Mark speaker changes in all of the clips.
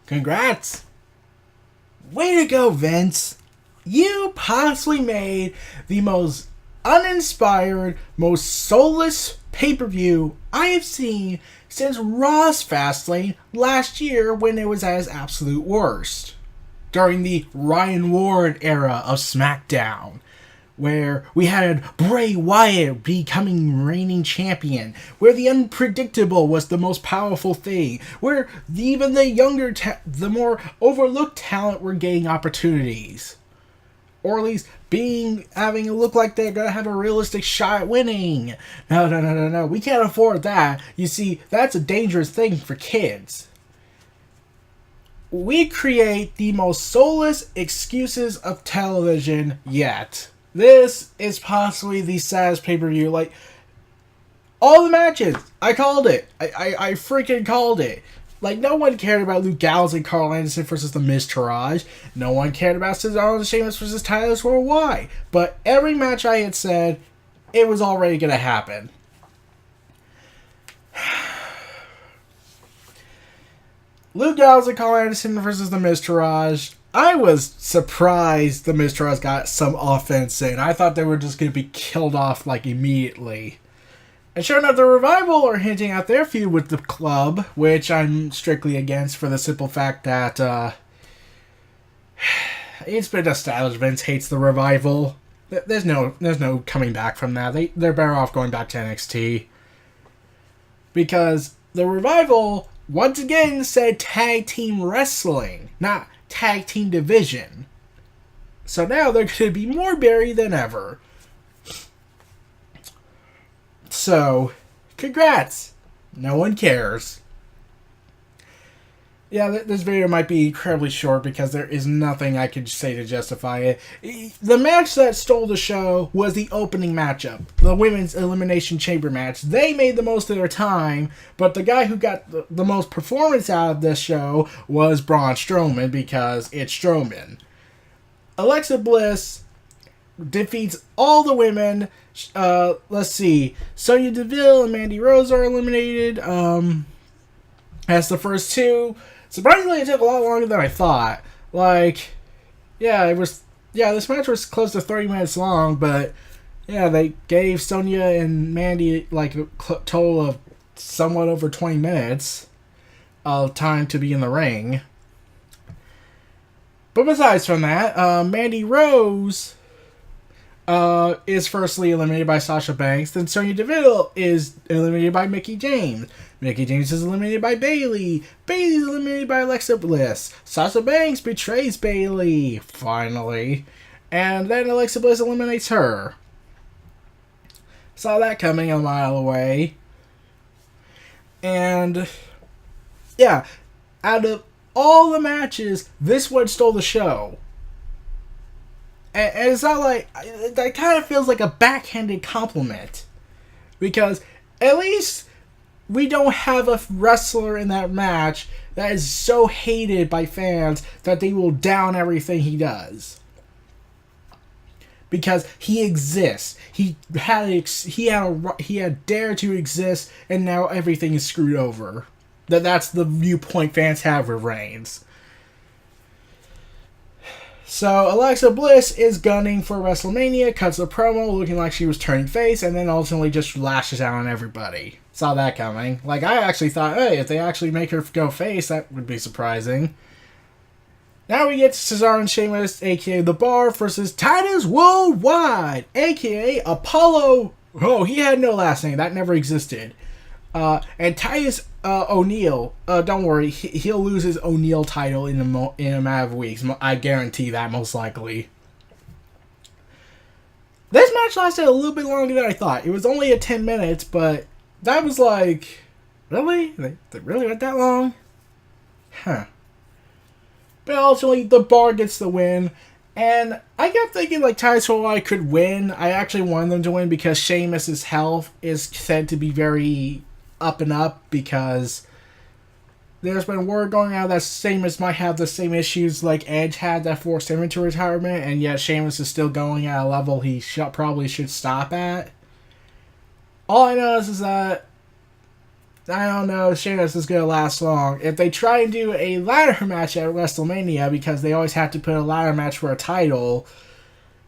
Speaker 1: Congrats! Way to go, Vince! You possibly made the most uninspired, most soulless pay-per-view I have seen since Raw's Fastlane last year when it was at its absolute worst. During the Ryan Ward era of SmackDown, where we had Bray Wyatt becoming reigning champion, where the unpredictable was the most powerful thing, where even the younger, the more overlooked talent were getting opportunities. Or at least having it look like they're going to have a realistic shot at winning. No. We can't afford that. You see, that's a dangerous thing for kids. We create the most soulless excuses of television yet. This is possibly the saddest pay-per-view. Like, all the matches, I called it. I freaking called it. Like, no one cared about Luke Gallows and Carl Anderson versus The Miz Taraj. No one cared about Cesaro and Sheamus versus Tyler Worldwide. But every match I had said, it was already going to happen. Luke Gallows and Carl Anderson versus The Miz Taraj. I was surprised The Miz Taraj got some offense in. I thought they were just going to be killed off, like, immediately. And sure enough, the Revival are hinting at their feud with the Club, which I'm strictly against for the simple fact that, it's been established Vince hates the Revival. There's no coming back from that. They're better off going back to NXT. Because the Revival, once again, said tag team wrestling, not tag team division. So now they're going to be more buried than ever. So, congrats! No one cares. Yeah, this video might be incredibly short because there is nothing I could say to justify it. The match that stole the show was the opening matchup, the Women's Elimination Chamber match. They made the most of their time, but the guy who got the most performance out of this show was Braun Strowman because it's Strowman. Alexa Bliss defeats all the women. Let's see. Sonya Deville and Mandy Rose are eliminated. As the first two. Surprisingly, it took a lot longer than I thought. This match was close to 30 minutes long, but yeah, they gave Sonya and Mandy like a total of somewhat over 20 minutes of time to be in the ring. But besides from that, Mandy Rose is firstly eliminated by Sasha Banks. Then Sonya Deville is eliminated by Mickie James. Mickie James is eliminated by Bayley. Bayley's eliminated by Alexa Bliss. Sasha Banks betrays Bayley, finally. And then Alexa Bliss eliminates her. Saw that coming a mile away. And, yeah, out of all the matches, this one stole the show. And it's not like, that kind of feels like a backhanded compliment. Because at least we don't have a wrestler in that match that is so hated by fans that they will down everything he does. Because he exists. He had dared to exist, and now everything is screwed over. That's the viewpoint fans have of Reigns. So, Alexa Bliss is gunning for WrestleMania, cuts a promo looking like she was turning face, and then ultimately just lashes out on everybody. Saw that coming. Like, I actually thought, hey, if they actually make her go face, that would be surprising. Now we get Cesaro and Sheamus, a.k.a. The Bar, versus Titus Worldwide, a.k.a. Apollo. Oh, he had no last name. That never existed. And Titus O'Neil, don't worry, he'll lose his O'Neil title in a matter of weeks. I guarantee that, most likely. This match lasted a little bit longer than I thought. It was only at 10 minutes, but that was like, really? They really went that long? Huh. But ultimately, The Bar gets the win. And I kept thinking, like, Titus Worldwide could win. I actually wanted them to win because Sheamus' health is said to be very up and up, because there's been word going out that Sheamus might have the same issues like Edge had that forced him into retirement, and yet Sheamus is still going at a level he probably should stop at. All I know is that I don't know if Sheamus is going to last long. If they try and do a ladder match at WrestleMania, because they always have to put a ladder match for a title,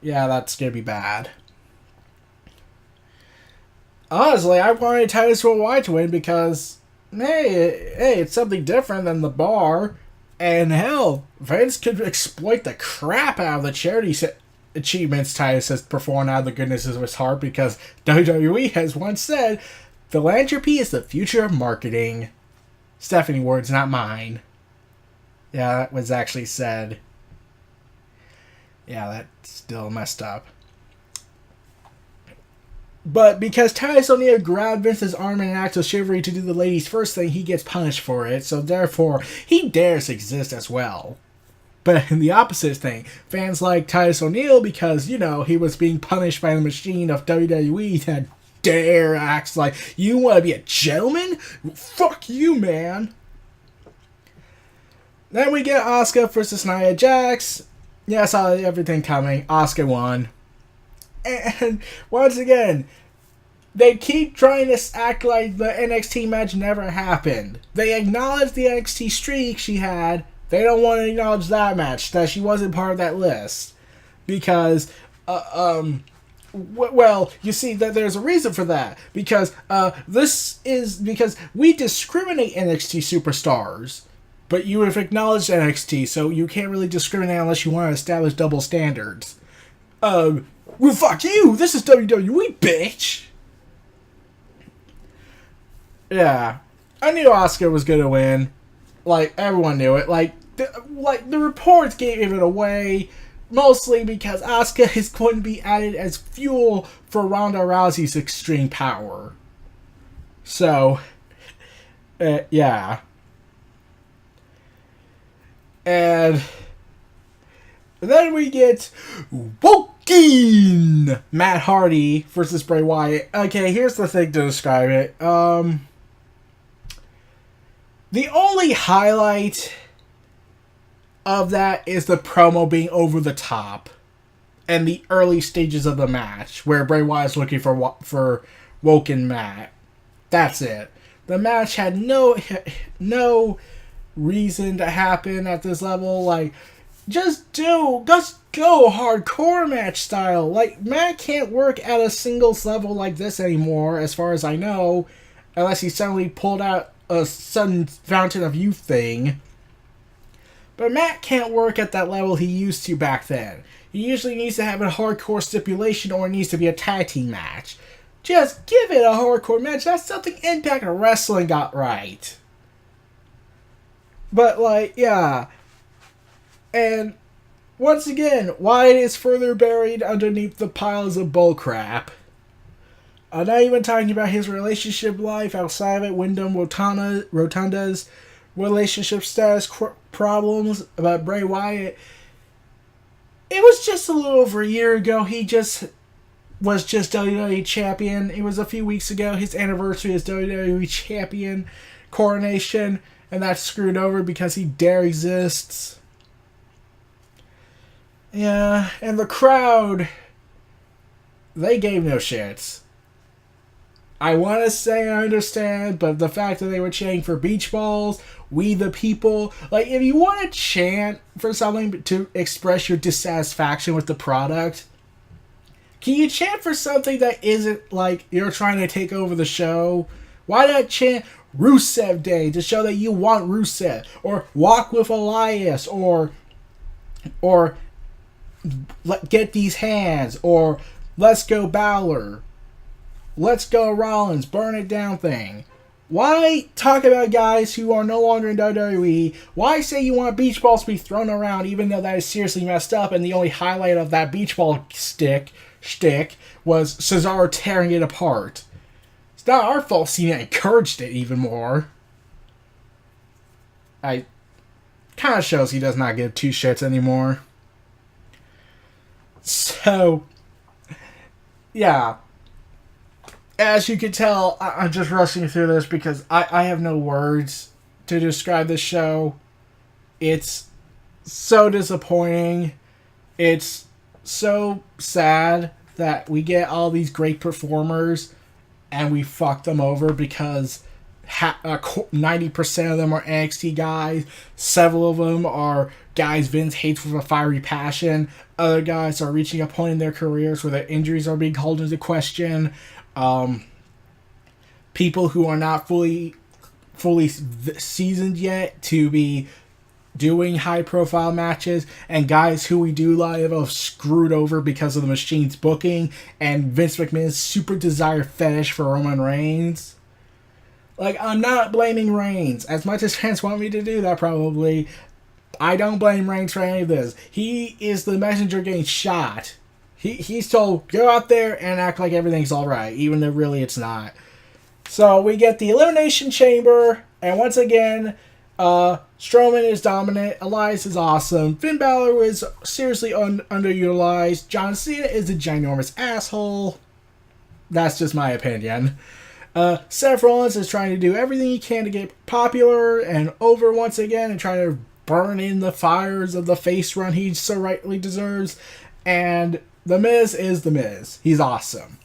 Speaker 1: yeah, that's going to be bad. Honestly, I wanted Titus Worldwide to win because, hey, it's something different than the bar. And hell, Vince could exploit the crap out of the charity achievements Titus has performed out of the goodness of his heart, because WWE has once said, philanthropy is the future of marketing. Stephanie words, not mine. Yeah, that was actually said. Yeah, that's still messed up. But because Titus O'Neil grabbed Vince's arm in an act of chivalry to do the ladies' first thing, he gets punished for it, so therefore, he dares exist as well. But in the opposite thing, fans like Titus O'Neil because, he was being punished by the machine of WWE that dare acts like, you want to be a gentleman? Fuck you, man. Then we get Asuka versus Nia Jax. Yeah, I saw everything coming. Asuka won. And once again, they keep trying to act like the NXT match never happened. They acknowledge the NXT streak she had. They don't want to acknowledge that match, that she wasn't part of that list. Because, well, you see that there's a reason for that. Because, because we discriminate NXT superstars. But you have acknowledged NXT, so you can't really discriminate unless you want to establish double standards. Well, fuck you! This is WWE, bitch! Yeah. I knew Asuka was gonna win. Like, everyone knew it. Like, the reports gave it away, mostly because Asuka is going to be added as fuel for Ronda Rousey's extreme power. So, yeah. And then we get Woken Matt Hardy versus Bray Wyatt. Okay, here's the thing to describe it. The only highlight of that is the promo being over the top and the early stages of the match where Bray Wyatt's looking for Woken Matt. That's it. The match had no reason to happen at this level. Like, just go hardcore match style. Like, Matt can't work at a singles level like this anymore, as far as I know, unless he suddenly pulled out a sudden Fountain of Youth thing. But Matt can't work at that level he used to back then. He usually needs to have a hardcore stipulation, or it needs to be a tag team match. Just give it a hardcore match. That's something Impact Wrestling got right. But, like, yeah. And, once again, Wyatt is further buried underneath the piles of bullcrap. I'm not even talking about his relationship life outside of it, Wyndham Rotunda's relationship status problems about Bray Wyatt. It was just a little over a year ago. He was just WWE champion. It was a few weeks ago, his anniversary as WWE champion coronation, and that's screwed over because he dare exists. Yeah, and the crowd, they gave no shits. I want to say I understand, but the fact that they were chanting for beach balls, we the people, like, if you want to chant for something to express your dissatisfaction with the product, can you chant for something that isn't like you're trying to take over the show? Why not chant Rusev Day to show that you want Rusev, or Walk with Elias, or Get These Hands, or Let's Go Balor, Let's Go Rollins, Burn It Down thing? Why talk about guys who are no longer in WWE? Why say you want beach balls to be thrown around even though that is seriously messed up, and the only highlight of that beach ball shtick was Cesaro tearing it apart? It's not our fault Cena encouraged it even more. I kind of shows he does not give two shits anymore. So, yeah. As you can tell, I'm just rushing through this because I have no words to describe this show. It's so disappointing. It's so sad that we get all these great performers and we fuck them over because 90% of them are NXT guys. Several of them are guys Vince hates with a fiery passion. Other guys are reaching a point in their careers where their injuries are being called into question. People who are not fully seasoned yet to be doing high profile matches, and guys who we do live have screwed over because of the Machine's booking and Vince McMahon's super desire fetish for Roman Reigns. Like, I'm not blaming Reigns. As much as fans want me to do that, probably, I don't blame Reigns for any of this. He is the messenger getting shot. He's told, go out there and act like everything's alright, even though really it's not. So we get the Elimination Chamber, and once again, Strowman is dominant, Elias is awesome, Finn Balor is seriously underutilized, John Cena is a ginormous asshole. That's just my opinion. Seth Rollins is trying to do everything he can to get popular and over once again and trying to burn in the fires of the face run he so rightly deserves. And The Miz is The Miz. He's awesome.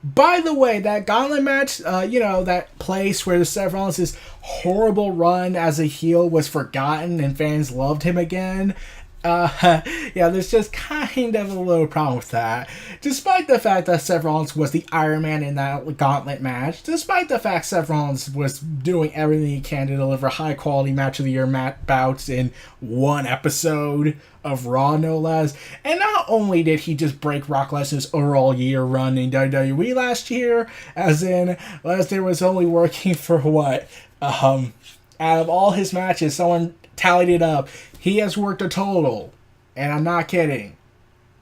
Speaker 1: By the way, that gauntlet match, that place where the Seth Rollins' horrible run as a heel was forgotten and fans loved him again. There's just kind of a little problem with that. Despite the fact that Seth Rollins was the Iron Man in that gauntlet match, despite the fact Seth Rollins was doing everything he can to deliver high-quality Match of the Year bouts in one episode of Raw, no less. And not only did he just break Brock Lesnar's overall year run in WWE last year, as in, Lesnar was only working for what? Out of all his matches, someone tallied it up, he has worked a total, and I'm not kidding,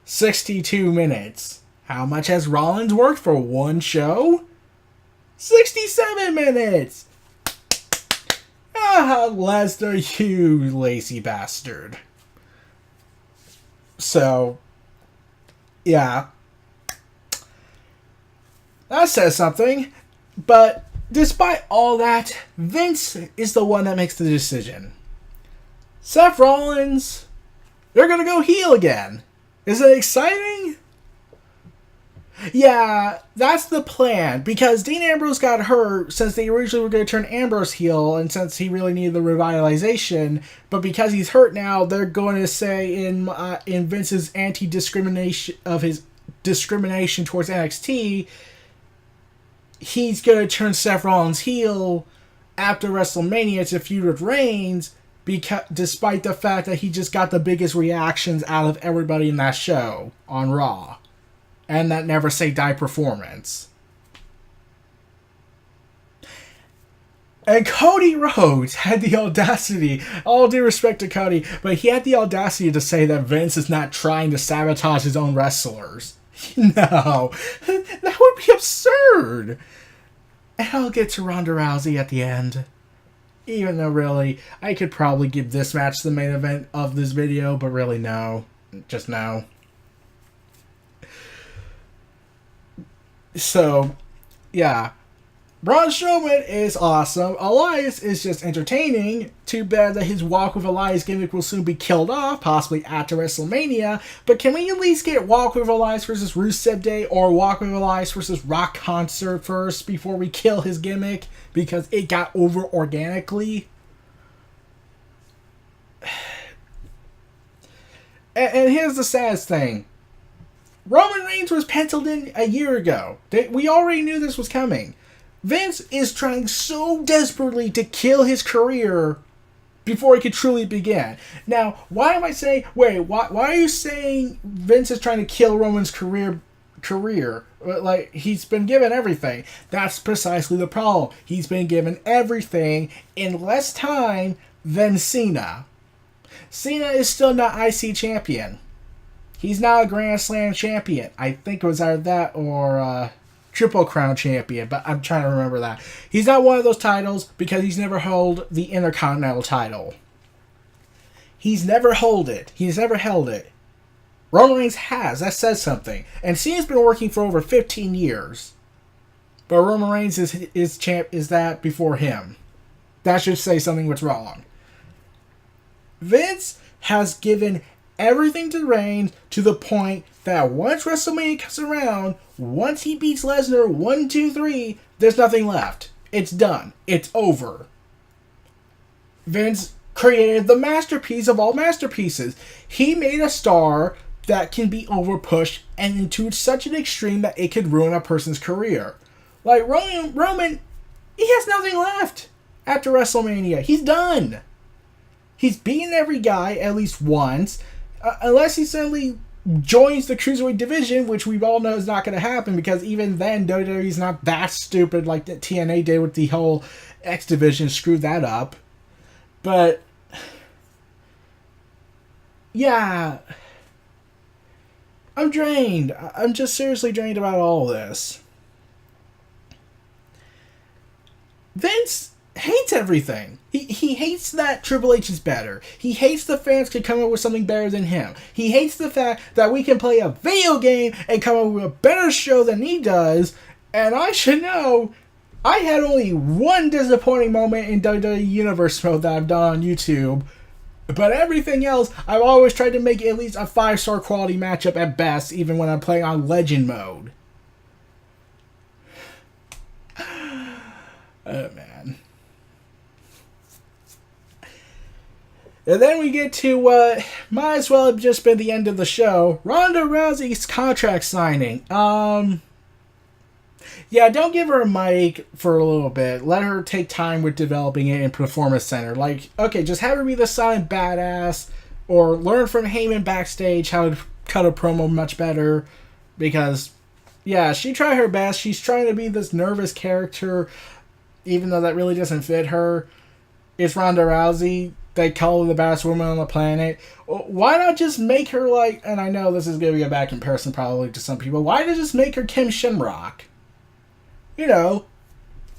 Speaker 1: 62 minutes. How much has Rollins worked for one show? 67 minutes! Lesnar, you lazy bastard. So, yeah. That says something, but despite all that, Vince is the one that makes the decision. Seth Rollins, they're going to go heel again. Is it exciting? Yeah, that's the plan. Because Dean Ambrose got hurt since they originally were going to turn Ambrose heel and since he really needed the revitalization. But because he's hurt now, they're going to say in Vince's anti-discrimination of his discrimination towards NXT, he's going to turn Seth Rollins heel after WrestleMania to feud with Reigns. Because, despite the fact that he just got the biggest reactions out of everybody in that show on Raw. And that Never Say Die performance. And Cody Rhodes had the audacity, all due respect to Cody, but he had the audacity to say that Vince is not trying to sabotage his own wrestlers. No, that would be absurd. And I'll get to Ronda Rousey at the end. Even though, really, I could probably give this match the main event of this video, but really, no. Just no. So, yeah. Braun Strowman is awesome. Elias is just entertaining. Too bad that his Walk with Elias gimmick will soon be killed off, possibly after WrestleMania. But can we at least get Walk with Elias versus Rusev Day or Walk with Elias versus Rock Concert first before we kill his gimmick? Because it got over organically. And here's the saddest thing. Roman Reigns was penciled in a year ago. We already knew this was coming. Vince is trying so desperately to kill his career before it could truly begin. Now, why am I saying... Why are you saying Vince is trying to kill Roman's career? Like, he's been given everything. That's precisely the problem. He's been given everything in less time than Cena. Cena is still not IC champion. He's not a Grand Slam champion. I think it was either that or Triple Crown champion, but I'm trying to remember that. He's not one of those titles because he's never held the Intercontinental title. He's never held it. Roman Reigns has. That says something. And Cena's been working for over 15 years. But Roman Reigns is that before him. That should say something what's wrong. Vince has given everything to Reigns to the point that once WrestleMania comes around, once he beats Lesnar 1, 2, 3, there's nothing left. It's done. It's over. Vince created the masterpiece of all masterpieces. He made a star that can be overpushed and into such an extreme that it could ruin a person's career. Like Roman, he has nothing left after WrestleMania. He's done. He's beaten every guy at least once, unless he suddenly joins the Cruiserweight division, which we all know is not going to happen, because even then WWE's not that stupid like the TNA did with the whole X division, screwed that up. But yeah, I'm drained. I'm just seriously drained about all this. Vince hates everything. He hates that Triple H is better. He hates the fans could come up with something better than him. He hates the fact that we can play a video game and come up with a better show than he does. And I should know, I had only one disappointing moment in WWE Universe mode that I've done on YouTube. But everything else, I've always tried to make at least a 5-star quality matchup at best, even when I'm playing on Legend mode. Oh, man. And then we get to what might as well have just been the end of the show. Ronda Rousey's contract signing. Yeah, don't give her a mic for a little bit. Let her take time with developing it in Performance Center. Like, okay, just have her be the silent badass, or learn from Heyman backstage how to cut a promo much better. Because, yeah, she tried her best. She's trying to be this nervous character, even though that really doesn't fit her. It's Ronda Rousey. They call her the baddest woman on the planet. Why not just make her like, and I know this is going to be a bad comparison probably to some people, why not just make her Kim Shamrock? You know,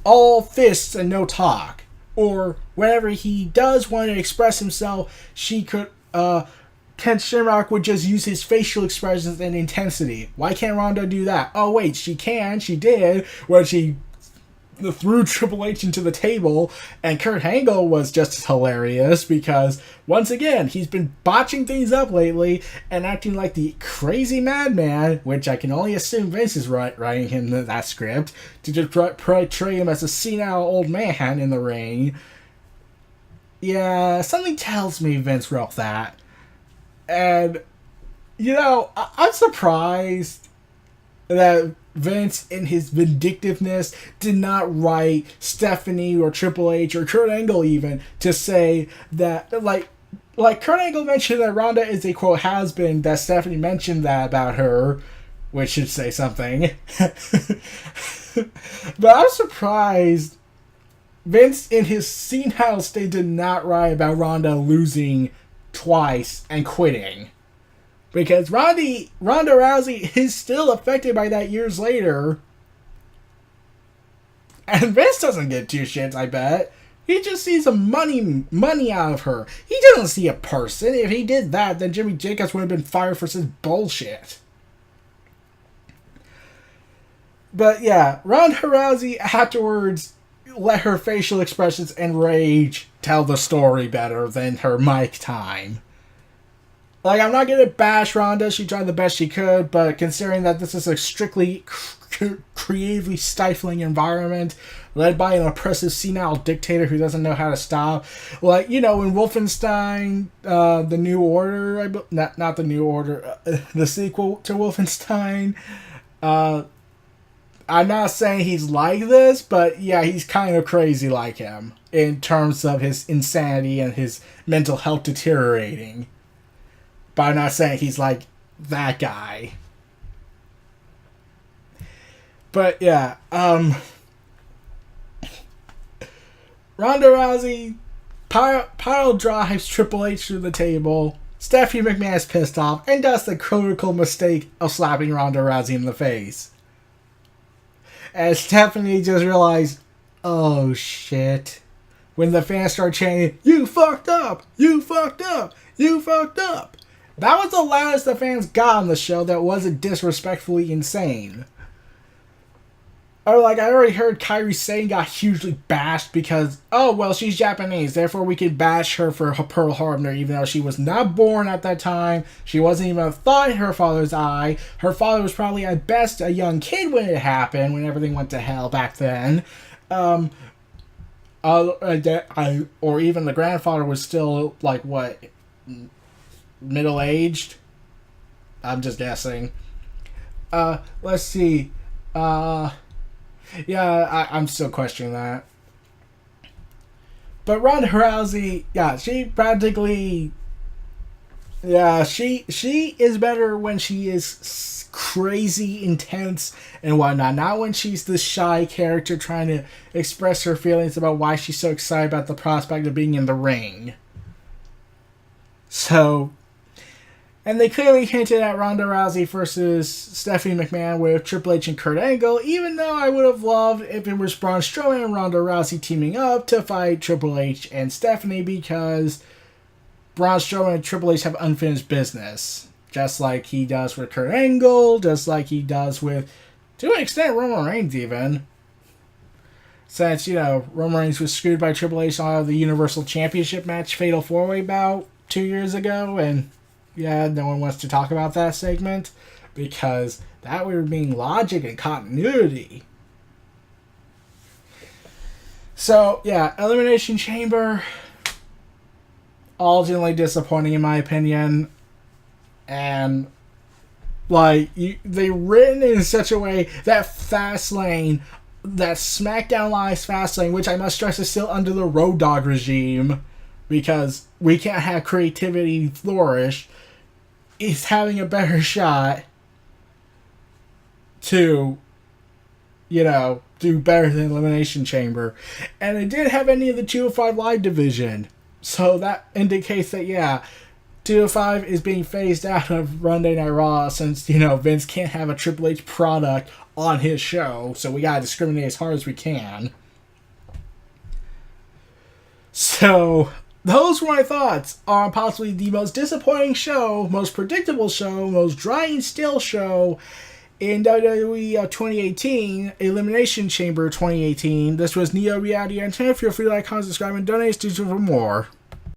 Speaker 1: all fists and no talk. Or whenever he does want to express himself, she could, Ken Shamrock would just use his facial expressions and intensity. Why can't Ronda do that? Oh wait, she can, she did, when she threw Triple H into the table, and Kurt Angle was just as hilarious because, once again, he's been botching things up lately and acting like the crazy madman, which I can only assume Vince is writing him that script, to just portray him as a senile old man in the ring. Yeah, something tells me Vince wrote that. And, you know, I'm surprised that Vince, in his vindictiveness, did not write Stephanie or Triple H or Kurt Angle even to say that, like Kurt Angle mentioned that Ronda is a quote has-been, that Stephanie mentioned that about her, which should say something. But I'm surprised Vince, in his senile state, did not write about Ronda losing twice and quitting. Because Ronda Rousey is still affected by that years later. And Vince doesn't get two shits, I bet. He just sees some money out of her. He doesn't see a person. If he did that, then Jimmy Jacobs would have been fired for some bullshit. But yeah, Ronda Rousey afterwards let her facial expressions and rage tell the story better than her mic time. Like, I'm not going to bash Ronda. She tried the best she could, but considering that this is a strictly creatively stifling environment led by an oppressive senile dictator who doesn't know how to stop. Like, you know, in Wolfenstein, The New Order, not The New Order, the sequel to Wolfenstein, I'm not saying he's like this, but yeah, he's kind of crazy like him in terms of his insanity and his mental health deteriorating. But I'm not saying he's like that guy. But yeah, Ronda Rousey pile drives Triple H through the table. Stephanie McMahon is pissed off and does the critical mistake of slapping Ronda Rousey in the face. And Stephanie just realized, oh shit. When the fans start chanting, "You fucked up! You fucked up! You fucked up!" That was the loudest the fans got on the show that wasn't disrespectfully insane. Or like I already heard Kairi Sane got hugely bashed because, oh well, she's Japanese, therefore we can bash her for Pearl Harbor even though she was not born at that time. She wasn't even a thought in her father's eye. Her father was probably at best a young kid when it happened, when everything went to hell back then. Or even the grandfather was still like what, middle aged. I'm just guessing. Let's see. Yeah, I'm still questioning that. But Ronda Rousey, yeah, she practically, yeah, she is better when she is crazy intense and whatnot. Not when she's the shy character trying to express her feelings about why she's so excited about the prospect of being in the ring. So, and they clearly hinted at Ronda Rousey versus Stephanie McMahon with Triple H and Kurt Angle, even though I would have loved if it was Braun Strowman and Ronda Rousey teaming up to fight Triple H and Stephanie, because Braun Strowman and Triple H have unfinished business. Just like he does with Kurt Angle, just like he does with, to an extent, Roman Reigns even. Since, Roman Reigns was screwed by Triple H on the Universal Championship match Fatal 4-Way bout 2 years ago, and yeah, no one wants to talk about that segment because that would be being logic and continuity. So, yeah, Elimination Chamber, ultimately disappointing in my opinion. And, they written in such a way that Fastlane, that SmackDown Live's Fastlane, which I must stress is still under the Road Dogg regime because we can't have creativity flourish, is having a better shot to, do better than Elimination Chamber. And it didn't have any of the 205 Live division. So that indicates that, 205 is being phased out of Monday Night Raw since, Vince can't have a Triple H product on his show. So we gotta discriminate as hard as we can. So those were my thoughts on possibly the most disappointing show, most predictable show, most dry and still show in WWE 2018, Elimination Chamber 2018. This was Neo Reality Antenna. Feel free to like, comment, subscribe, and donate to for more.